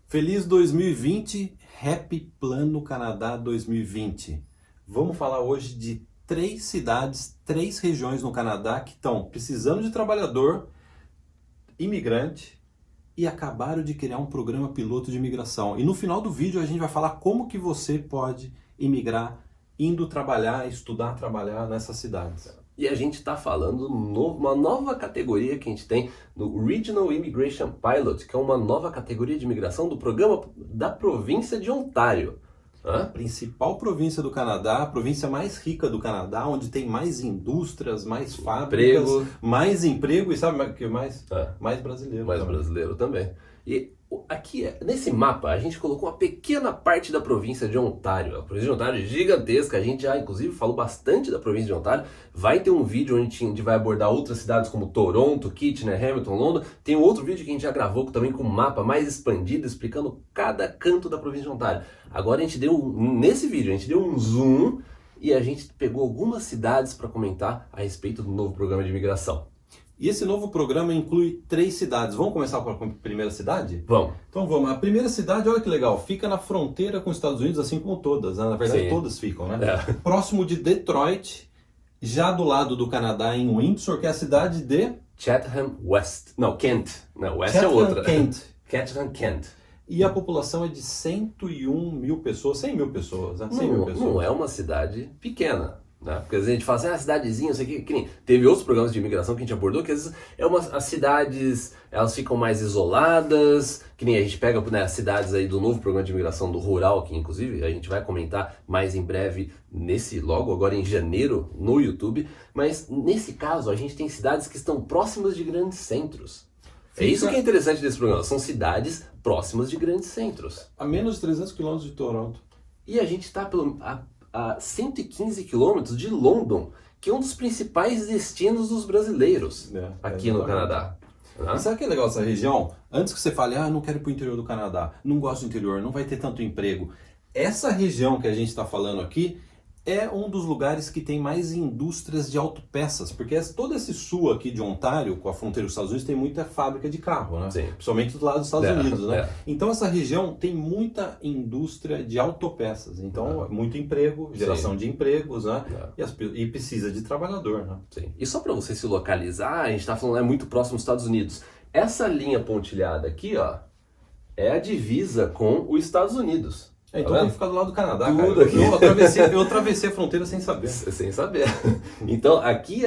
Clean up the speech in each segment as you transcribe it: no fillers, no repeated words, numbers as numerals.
Feliz 2020, Happy Plano Canadá 2020. Vamos falar hoje de 3 cidades, 3 regiões no Canadá que estão precisando de trabalhador, imigrante e acabaram de criar um programa piloto de imigração. E no final do vídeo a gente vai falar como que você pode imigrar indo trabalhar, estudar, trabalhar nessas cidades. E a gente está falando uma nova categoria que a gente tem no Regional Immigration Pilot, que é uma nova categoria de imigração do programa da província de Ontário. A principal província do Canadá, a província mais rica do Canadá, onde tem mais indústrias, mais fábricas, mais emprego e sabe o que mais? Mais brasileiro. Mais também. brasileiro também. E aqui, nesse mapa, a gente colocou uma pequena parte da província de Ontário. A província de Ontário é gigantesca, a gente já, inclusive, falou bastante da província de Ontário. Vai ter um vídeo onde a gente vai abordar outras cidades como Toronto, Kitchener, Hamilton, London. Tem um outro vídeo que a gente já gravou também com um mapa mais expandido, explicando cada canto da província de Ontário. Agora nesse vídeo, a gente deu um zoom e a gente pegou algumas cidades para comentar a respeito do novo programa de imigração. E esse novo programa inclui 3 cidades. Vamos começar com a primeira cidade? Vamos. Então vamos. A primeira cidade, olha que legal, fica na fronteira com os Estados Unidos, assim como todas, né? Na verdade, Sim. todas ficam, né? Próximo de Detroit, já do lado do Canadá, em Windsor, que é a cidade de... Chatham West. Não, Kent. Não, West Chatham, é outra. Kent. Chatham, Kent. E a população é de 101 mil pessoas, 100 mil pessoas, né? 100 mil pessoas. Não é uma cidade pequena, né? Porque às vezes a gente fala assim, cidadezinha, isso aqui, que nem... Teve outros programas de imigração que a gente abordou, que às vezes as cidades, elas ficam mais isoladas, que nem a gente pega, né, as cidades aí do novo programa de imigração do rural, que inclusive a gente vai comentar mais em breve logo agora em janeiro no YouTube, mas nesse caso a gente tem cidades que estão próximas de grandes centros. É isso que é interessante desse programa, são cidades próximas de grandes centros. A menos de 300 quilômetros de Toronto. E a gente está a 115 quilômetros de London, que é um dos principais destinos dos brasileiros aqui no Canadá. E sabe o que é legal dessa região? Antes que você fale, não quero ir para o interior do Canadá, não gosto do interior, não vai ter tanto emprego. Essa região que a gente está falando aqui é um dos lugares que tem mais indústrias de autopeças, porque todo esse sul aqui de Ontário, com a fronteira dos Estados Unidos, tem muita fábrica de carro, né? Sim. Principalmente do lado dos Estados Unidos, né? Então essa região tem muita indústria de autopeças, então muito emprego, geração de empregos, né? E precisa de trabalhador, né? Sim. E só para você se localizar, a gente está falando muito próximo dos Estados Unidos. Essa linha pontilhada aqui, ó, é a divisa com os Estados Unidos. Então tem que ficar do lado do Canadá, Tudo cara. aqui. Eu atravessei a fronteira sem saber. Sem saber. Então aqui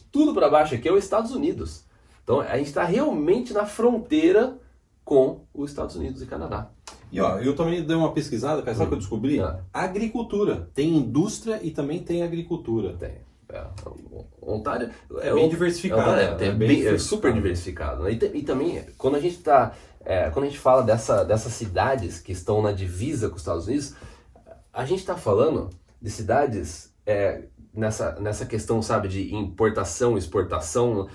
tudo para baixo aqui é os Estados Unidos. Então a gente está realmente na fronteira com os Estados Unidos e Canadá. E ó, eu também dei uma pesquisada, cara, sabe o que eu descobri? Agricultura. Tem indústria e também tem agricultura. Tem. Ontário é bem diversificado. É super diversificado. Né? E também, quando a gente fala dessas cidades que estão na divisa com os Estados Unidos, a gente está falando de cidades nessa questão, sabe, de importação e exportação.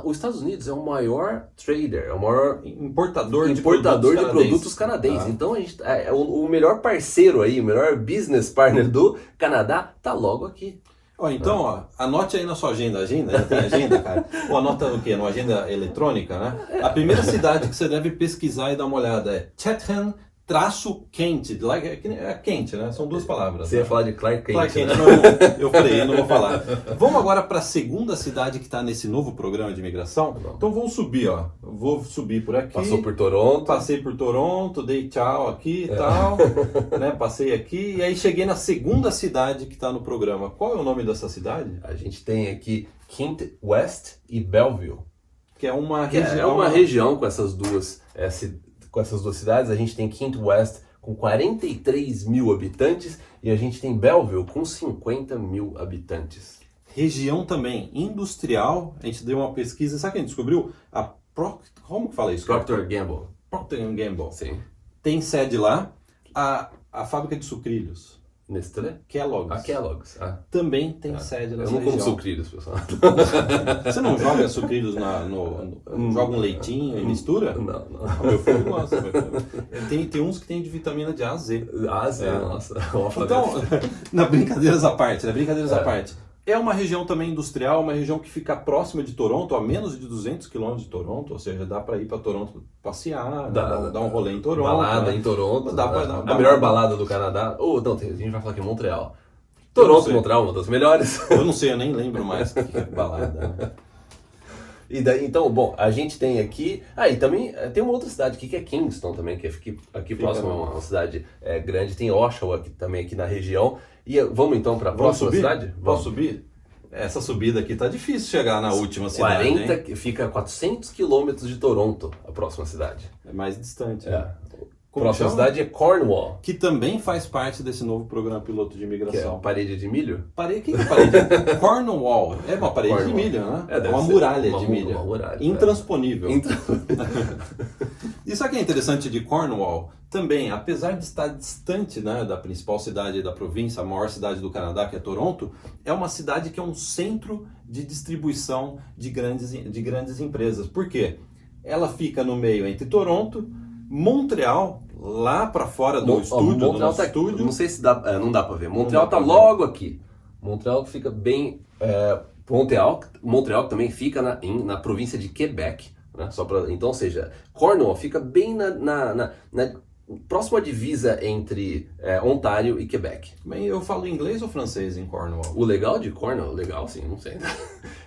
Os Estados Unidos é o maior trader, é o maior importador de produtos canadenses. Então a gente, o melhor parceiro aí, o melhor business partner do Canadá está logo aqui. Então, anote aí na sua agenda. Já tem agenda, cara? Ou anota o quê? Numa agenda eletrônica, né? A primeira cidade que você deve pesquisar e dar uma olhada é Chatham-Kent. É quente, né? São 2 palavras. Você ia falar de Clark Kent. Clark Kent, né? não, eu falei, eu não vou falar. Vamos agora para a segunda cidade que está nesse novo programa de imigração. Então vamos subir, ó. Vou subir por aqui. Passou por Toronto. Passei por Toronto, dei tchau aqui e tal. Né? Passei aqui e aí cheguei na segunda cidade que está no programa. Qual é o nome dessa cidade? A gente tem aqui Kent West e Belleville. Que é uma região. É uma região com essas duas cidades. A gente tem Kent West com 43 mil habitantes e a gente tem Belleville com 50 mil habitantes. Região também industrial. A gente deu uma pesquisa. Sabe quem descobriu? Como que fala isso? Procter & Gamble. Procter & Gamble. Sim. Tem sede lá. A fábrica de sucrilhos. Nestlé? Kellogg's. A Kellogg's. também tem sede nessa região. Eu não como sucrilhos, pessoal. Você não joga sucrilhos joga um leitinho e mistura? Não. Meu filho gosta. Tem uns que tem de vitamina de A a Z. A, Z, nossa. Então, brincadeiras à parte, É uma região também industrial, uma região que fica próxima de Toronto, a menos de 200 quilômetros de Toronto, ou seja, dá para ir para Toronto passear, dar um rolê em Toronto. Balada né? em Toronto. Dá pra dar a melhor balada do Canadá. Ou não, a gente vai falar aqui em Montreal. Toronto, Montreal, uma das melhores. Eu não sei, eu nem lembro mais o que é balada. Né? E daí, então, bom, a gente tem aqui... e também tem uma outra cidade aqui que é Kingston também, que fica aqui próximo, é uma cidade grande. Tem Oshawa também aqui na região. E vamos então para a próxima cidade? Vamos subir? Essa subida aqui tá difícil chegar na última cidade, 40, hein? Fica a 400 quilômetros de Toronto, a próxima cidade. É mais distante. É. Né? A próxima cidade é Cornwall. Que também faz parte desse novo programa piloto de Que é imigração. parede de milho? O que é parede? Cornwall. É uma parede de milho, né? É uma muralha de milho. Uma muralha. Intransponível. Isso aqui é interessante de Cornwall. Também, apesar de estar distante, né, da principal cidade da província, a maior cidade do Canadá, que é Toronto, é uma cidade que é um centro de distribuição de grandes empresas. Por quê? Ela fica no meio entre Toronto, Montreal, lá para fora do estúdio, do nosso estúdio. Não sei se dá, não dá para ver. Montreal tá logo aqui. Montreal fica bem... Montreal também fica na província de Quebec. Né? Então, ou seja, Cornwall fica bem na próxima divisa entre Ontário e Quebec. Bem, eu falo inglês ou francês em Cornwall? O legal de Cornwall, legal sim, não sei.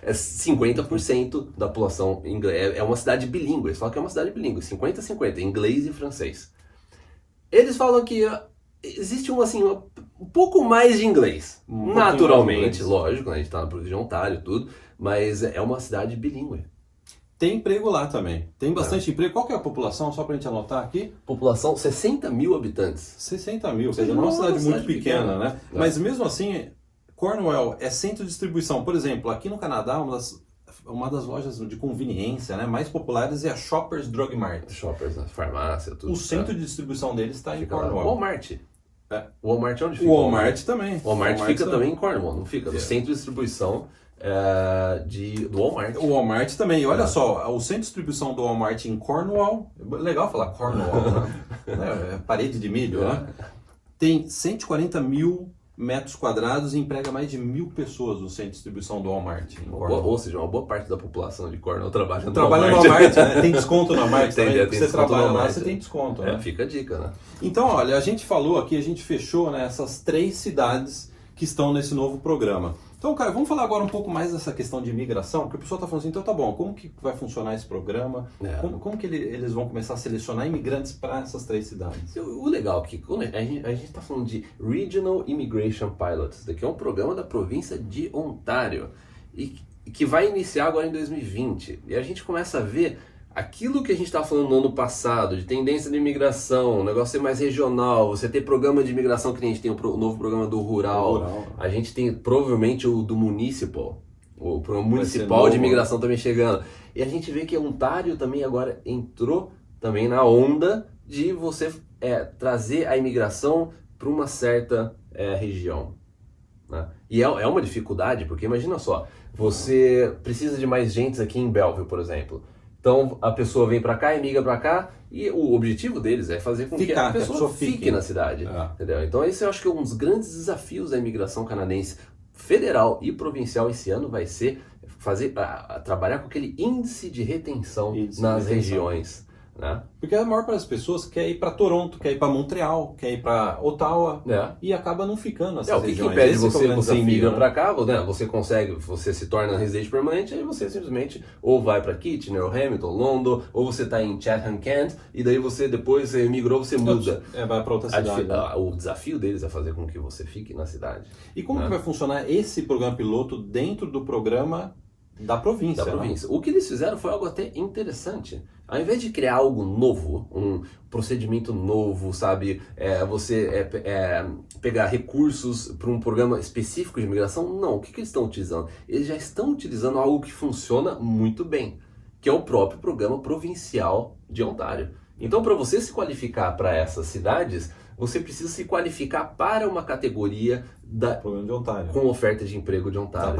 É 50% da população inglesa. É uma cidade bilíngue, eles falam que é uma cidade bilíngue, 50-50, inglês e francês. Eles falam que existe um pouco mais de inglês. Naturalmente, lógico, né? A gente está na província de Ontário e tudo, mas é uma cidade bilíngue. Tem emprego lá também. Tem bastante emprego. Qual que é a população, só pra gente anotar aqui? População, 60 mil habitantes. 60 mil, ou seja, não é uma cidade muito pequena, né? É. Mas mesmo assim, Cornwall é centro de distribuição. Por exemplo, aqui no Canadá, uma das lojas de conveniência, né, mais populares é a Shoppers Drug Mart. Shoppers, farmácia, tudo. O centro de distribuição deles está em Cornwall. Walmart. O Walmart onde fica? O Walmart também. O Walmart fica também em Cornwall, não fica? No centro de distribuição do Walmart. O Walmart também. E olha só, o centro de distribuição do Walmart em Cornwall, legal falar Cornwall, né? Parede de milho, né? Tem 140 mil metros quadrados e emprega mais de 1.000 pessoas no centro de distribuição do Walmart. Ou seja, uma boa parte da população de Cornwall trabalha no Walmart. Né? Tem desconto no Walmart também. Tem você trabalha lá, Walmart, você tem desconto. Né? Fica a dica, né? Então, olha, a gente falou aqui, a gente fechou, né, essas 3 cidades que estão nesse novo programa. Então, cara, vamos falar agora um pouco mais dessa questão de imigração, porque o pessoal está falando assim, então tá bom, como que vai funcionar esse programa? Como que eles vão começar a selecionar imigrantes para essas 3 cidades? O legal é que a gente está falando de Regional Immigration Pilots, que é um programa da província de Ontário, e que vai iniciar agora em 2020. E a gente começa a ver aquilo que a gente estava falando no ano passado, de tendência de imigração, o negócio ser mais regional, você ter programa de imigração, que a gente tem o novo programa do rural. A gente tem provavelmente o do municipal, o programa municipal de imigração também chegando. E a gente vê que Ontário também agora entrou também na onda de você trazer a imigração para uma certa região. Né? E é uma dificuldade, porque imagina só, você precisa de mais gente aqui em Belleville, por exemplo. Então a pessoa vem para cá, emigra para cá, e o objetivo deles é fazer com que a pessoa fique na cidade. Entendeu? Então esse eu acho que é um dos grandes desafios da imigração canadense federal e provincial esse ano vai ser trabalhar com aquele índice de retenção nas regiões. Né? Porque a maior parte das pessoas quer ir para Toronto, quer ir para Montreal, quer ir para Ottawa e acaba não ficando nessas regiões. O que impede você imigra para cá, né? Você se torna residente permanente, aí você simplesmente ou vai para Kitchener, ou Hamilton, London, ou você está em Chatham, Kent, e daí depois você emigrou, você muda. Vai para outra cidade. O desafio deles é fazer com que você fique na cidade. E como que vai funcionar esse programa piloto dentro do programa da província? O que eles fizeram foi algo até interessante. Ao invés de criar algo novo, um procedimento novo, sabe, pegar recursos para um programa específico de imigração, não. O que eles estão utilizando? Eles já estão utilizando algo que funciona muito bem, que é o próprio programa provincial de Ontário. Então, para você se qualificar para essas cidades, você precisa se qualificar para uma categoria programa de Ontário, com oferta de emprego de Ontário. Da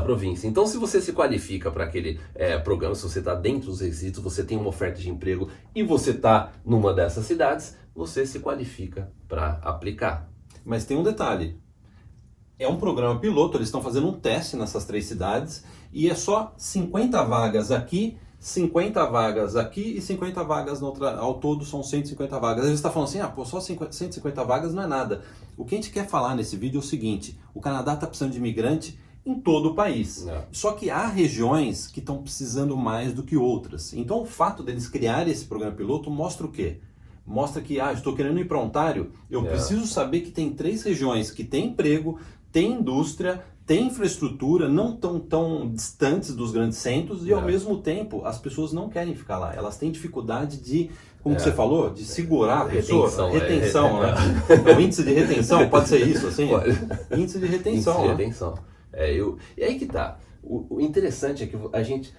província. Então, se você se qualifica para aquele programa, se você está dentro dos requisitos, você tem uma oferta de emprego e você está numa dessas cidades, você se qualifica para aplicar. Mas tem um detalhe. É um programa piloto, eles estão fazendo um teste nessas 3 cidades e é só 50 vagas aqui, 50 vagas aqui e 50 vagas na outra. Ao todo são 150 vagas. Às vezes está falando assim, pô, só 150 vagas não é nada. O que a gente quer falar nesse vídeo é o seguinte: o Canadá está precisando de imigrante em todo o país. Só que há regiões que estão precisando mais do que outras. Então o fato deles criarem esse programa piloto mostra o quê? Mostra que, estou querendo ir para Ontário, eu preciso saber que tem 3 regiões que têm emprego, tem indústria, tem infraestrutura, não tão distantes dos grandes centros e ao mesmo tempo as pessoas não querem ficar lá. Elas têm dificuldade de, como que você falou, de segurar a pessoa. Retenção, né? O índice de retenção, pode ser isso, assim? Pode. Índice de retenção. Índice de retenção. E aí que tá. O interessante é que a gente...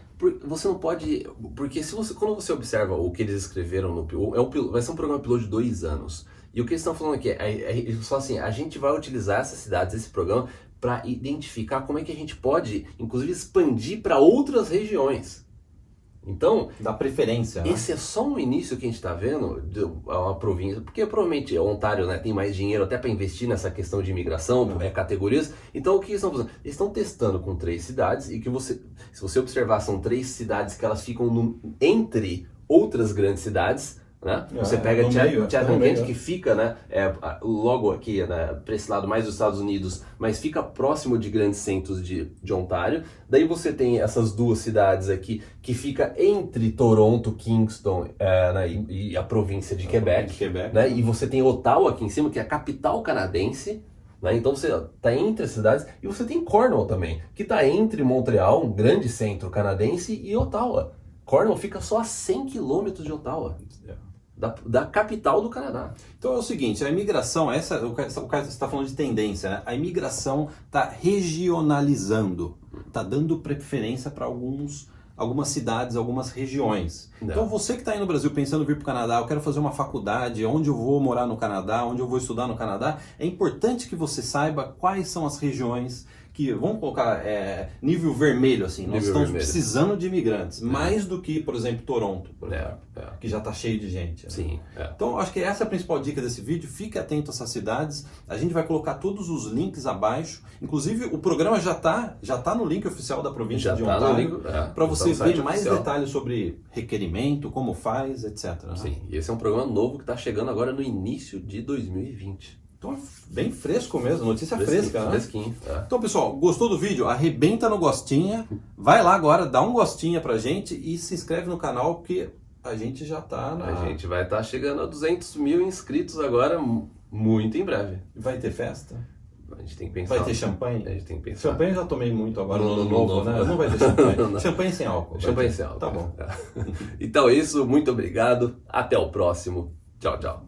Você não pode... Porque quando você observa o que eles escreveram vai ser um programa piloto de 2 anos. E o que eles estão falando aqui eles falam assim, a gente vai utilizar essas cidades, esse programa, para identificar como é que a gente pode, inclusive, expandir para outras regiões. Então, dá preferência. Esse é só um início que a gente está vendo de uma província, porque provavelmente o Ontário, né, tem mais dinheiro até para investir nessa questão de imigração, categorias. Então o que eles estão fazendo? Eles estão testando com 3 cidades e que se você observar, são 3 cidades que elas ficam entre outras grandes cidades. Né? Você pega Chatham Kent, que fica, né, logo aqui, né, para esse lado mais dos Estados Unidos, mas fica próximo de grandes centros de Ontário. Daí você tem essas 2 cidades aqui que fica entre Toronto, Kingston né, e a província de Quebec. Né? E você tem Ottawa aqui em cima, que é a capital canadense. Né? Então você está entre as cidades. E você tem Cornwall também, que está entre Montreal, um grande centro canadense, e Ottawa. Cornwall fica só a 100 quilômetros de Ottawa. Da capital do Canadá. Então é o seguinte, a imigração, o cara está falando de tendência, né? A imigração está regionalizando, está dando preferência para algumas cidades, algumas regiões. Então você que está aí no Brasil pensando em vir para o Canadá, eu quero fazer uma faculdade, onde eu vou morar no Canadá, onde eu vou estudar no Canadá, é importante que você saiba quais são as regiões que, vamos colocar, nível vermelho, assim, nós estamos precisando de imigrantes, mais do que, por exemplo, Toronto, por exemplo, que já está cheio de gente. Né? Sim. Então, acho que essa é a principal dica desse vídeo, fique atento a essas cidades, a gente vai colocar todos os links abaixo, inclusive o programa já tá no link oficial da província de Ontário, para você ver mais detalhes sobre requerimento, como faz, etc. Né? Sim, e esse é um programa novo que está chegando agora no início de 2020. Então é bem fresco mesmo, notícia fresca, né? Fresquinho. Então, pessoal, gostou do vídeo? Arrebenta no gostinha, vai lá agora, dá um gostinha pra gente e se inscreve no canal, porque a gente já tá A gente vai estar chegando a 200 mil inscritos agora, muito em breve. Vai ter festa? A gente tem que pensar. Vai ter champanhe? A gente tem que pensar. Champanhe eu já tomei muito agora no ano novo, né? Não vai ter champanhe. Champanhe sem álcool. Champanhe sem álcool. Tá bom. Então é isso, muito obrigado, até o próximo. Tchau, tchau.